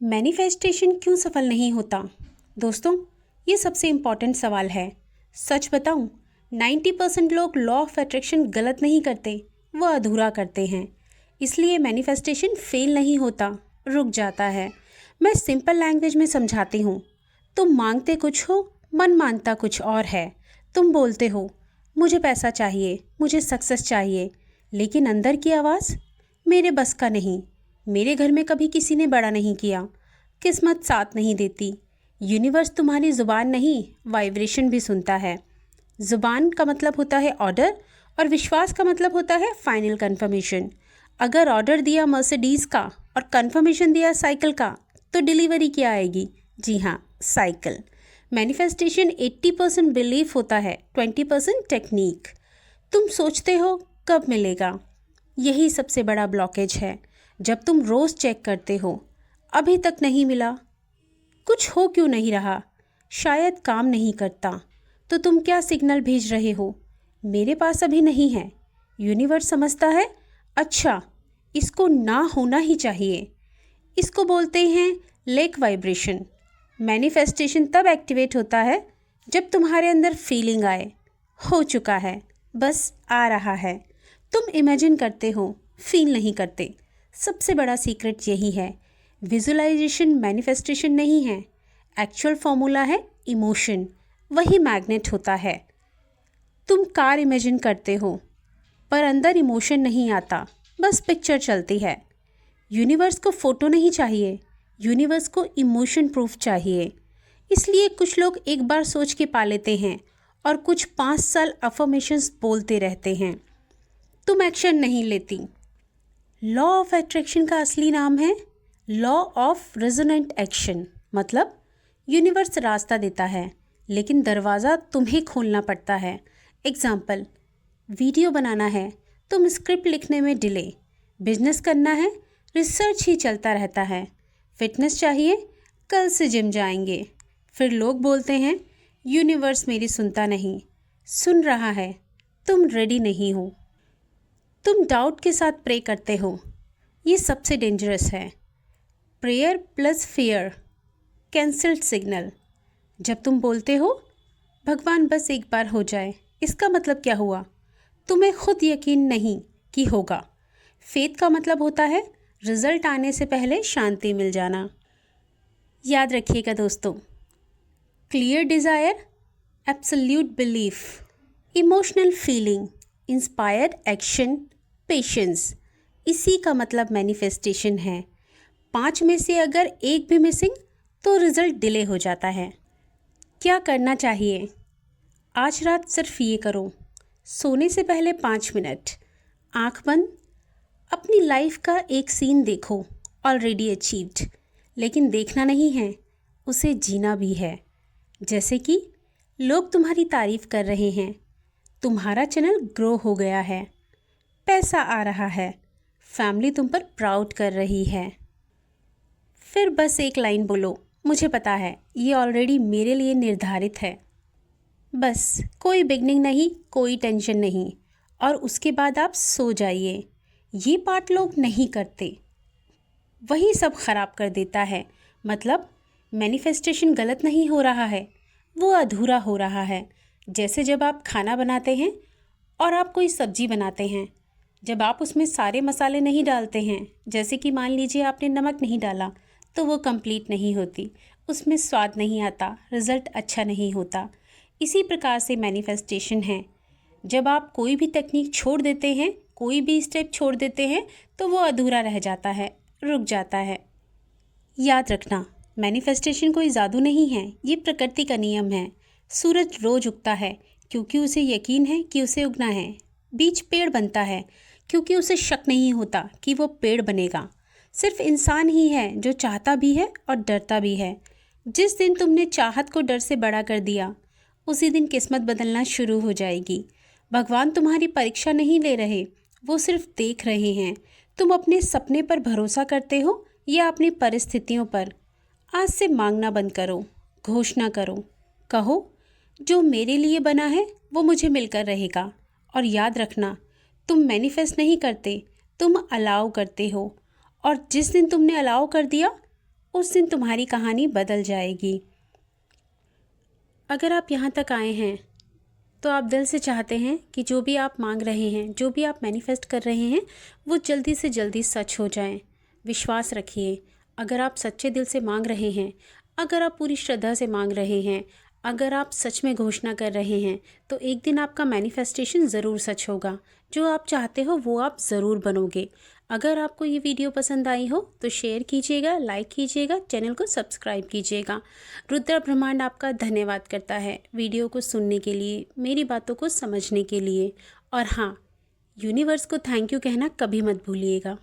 Manifestation क्यों सफल नहीं होता? दोस्तों, ये सबसे इम्पॉर्टेंट सवाल है। सच बताऊं, 90% लोग लॉ ऑफ अट्रैक्शन गलत नहीं करते, वो अधूरा करते हैं। इसलिए मैनिफेस्टेशन फेल नहीं होता, रुक जाता है। मैं सिंपल लैंग्वेज में समझाती हूँ। तुम मांगते कुछ हो, मन मानता कुछ और है। तुम बोलते हो मुझे पैसा चाहिए, मुझे सक्सेस चाहिए, लेकिन अंदर की आवाज़ मेरे बस का नहीं, मेरे घर में कभी किसी ने बड़ा नहीं किया, किस्मत साथ नहीं देती। यूनिवर्स तुम्हारी ज़ुबान नहीं, वाइब्रेशन भी सुनता है। ज़ुबान का मतलब होता है ऑर्डर और विश्वास का मतलब होता है फाइनल कंफर्मेशन। अगर ऑर्डर दिया मर्सिडीज़ का और कंफर्मेशन दिया साइकिल का, तो डिलीवरी क्या आएगी? जी हाँ, साइकिल। मैनिफेस्टेशन 80% बिलीफ होता है, 20% टेक्निक। तुम सोचते हो कब मिलेगा, यही सबसे बड़ा ब्लॉकेज है। जब तुम रोज़ चेक करते हो, अभी तक नहीं मिला, कुछ हो क्यों नहीं रहा, शायद काम नहीं करता, तो तुम क्या सिग्नल भेज रहे हो? मेरे पास अभी नहीं है। यूनिवर्स समझता है, अच्छा इसको ना होना ही चाहिए। इसको बोलते हैं लेक वाइब्रेशन। मैनिफेस्टेशन तब एक्टिवेट होता है जब तुम्हारे अंदर फीलिंग आए, हो चुका है, बस आ रहा है। तुम इमेजिन करते हो, फील नहीं करते। सबसे बड़ा सीक्रेट यही है। विजुअलाइजेशन मैनिफेस्टेशन नहीं है, एक्चुअल फॉर्मूला है इमोशन। वही मैग्नेट होता है। तुम कार इमेजिन करते हो, पर अंदर इमोशन नहीं आता, बस पिक्चर चलती है। यूनिवर्स को फ़ोटो नहीं चाहिए, यूनिवर्स को इमोशन प्रूफ चाहिए। इसलिए कुछ लोग एक बार सोच के पा लेते हैं और कुछ 5 साल अफर्मेशंस बोलते रहते हैं। तुम एक्शन नहीं लेती। लॉ ऑफ अट्रैक्शन का असली नाम है लॉ ऑफ रेजोनेंट एक्शन। मतलब यूनिवर्स रास्ता देता है, लेकिन दरवाज़ा तुम्हें खोलना पड़ता है। एग्जाम्पल, वीडियो बनाना है, तुम स्क्रिप्ट लिखने में डिले। बिजनेस करना है, रिसर्च ही चलता रहता है। फिटनेस चाहिए, कल से जिम जाएंगे। फिर लोग बोलते हैं यूनिवर्स मेरी सुनता नहीं। सुन रहा है, तुम रेडी नहीं हो। तुम डाउट के साथ प्रे करते हो, ये सबसे डेंजरस है। Prayer plus fear, cancelled signal. जब तुम बोलते हो भगवान बस एक बार हो जाए, इसका मतलब क्या हुआ? तुम्हें खुद यकीन नहीं कि होगा। फेथ का मतलब होता है रिजल्ट आने से पहले शांति मिल जाना। याद रखिएगा दोस्तों, clear desire, absolute belief, emotional feeling, inspired action, patience, इसी का मतलब मैनिफेस्टेशन है। 5 में से अगर एक भी मिसिंग, तो रिजल्ट डिले हो जाता है। क्या करना चाहिए? आज रात सिर्फ ये करो, सोने से पहले 5 मिनट आँख बंद, अपनी लाइफ का एक सीन देखो, ऑलरेडी अचीव्ड। लेकिन देखना नहीं है, उसे जीना भी है। जैसे कि लोग तुम्हारी तारीफ कर रहे हैं, तुम्हारा चैनल ग्रो हो गया है, पैसा आ रहा है, फैमिली तुम पर प्राउड कर रही है। फिर बस एक लाइन बोलो, मुझे पता है ये ऑलरेडी मेरे लिए निर्धारित है। बस कोई बिगनिंग नहीं, कोई टेंशन नहीं, और उसके बाद आप सो जाइए। ये पार्ट लोग नहीं करते, वही सब खराब कर देता है। मतलब मैनिफेस्टेशन गलत नहीं हो रहा है, वो अधूरा हो रहा है। जैसे जब आप खाना बनाते हैं और आप कोई सब्जी बनाते हैं, जब आप उसमें सारे मसाले नहीं डालते हैं, जैसे कि मान लीजिए आपने नमक नहीं डाला, तो वो कंप्लीट नहीं होती, उसमें स्वाद नहीं आता, रिज़ल्ट अच्छा नहीं होता। इसी प्रकार से मैनिफेस्टेशन है। जब आप कोई भी टेक्निक छोड़ देते हैं, कोई भी स्टेप छोड़ देते हैं, तो वो अधूरा रह जाता है, रुक जाता है। याद रखना, मैनिफेस्टेशन कोई जादू नहीं है, ये प्रकृति का नियम है। सूरज रोज उगता है क्योंकि उसे यकीन है कि उसे उगना है। बीज पेड़ बनता है क्योंकि उसे शक नहीं होता कि वो पेड़ बनेगा। सिर्फ इंसान ही है जो चाहता भी है और डरता भी है। जिस दिन तुमने चाहत को डर से बड़ा कर दिया, उसी दिन किस्मत बदलना शुरू हो जाएगी। भगवान तुम्हारी परीक्षा नहीं ले रहे, वो सिर्फ देख रहे हैं तुम अपने सपने पर भरोसा करते हो या अपनी परिस्थितियों पर। आज से मांगना बंद करो, घोषणा करो, कहो जो मेरे लिए बना है वो मुझे मिलकर रहेगा। और याद रखना, तुम मैनिफेस्ट नहीं करते, तुम अलाउ करते हो। और जिस दिन तुमने अलाउ कर दिया, उस दिन तुम्हारी कहानी बदल जाएगी। अगर आप यहाँ तक आए हैं तो आप दिल से चाहते हैं कि जो भी आप मांग रहे हैं, जो भी आप मैनिफेस्ट कर रहे हैं, वो जल्दी से जल्दी सच हो जाए। विश्वास रखिए। अगर आप सच्चे दिल से मांग रहे हैं, अगर आप पूरी श्रद्धा से मांग रहे हैं, अगर आप सच में घोषणा कर रहे हैं, तो एक दिन आपका मैनिफेस्टेशन ज़रूर सच होगा। जो आप चाहते हो वो आप ज़रूर बनोगे। अगर आपको ये वीडियो पसंद आई हो तो शेयर कीजिएगा, लाइक कीजिएगा, चैनल को सब्सक्राइब कीजिएगा। रुद्र ब्रह्मांड आपका धन्यवाद करता है वीडियो को सुनने के लिए, मेरी बातों को समझने के लिए। और हाँ, यूनिवर्स को थैंक यू कहना कभी मत भूलिएगा।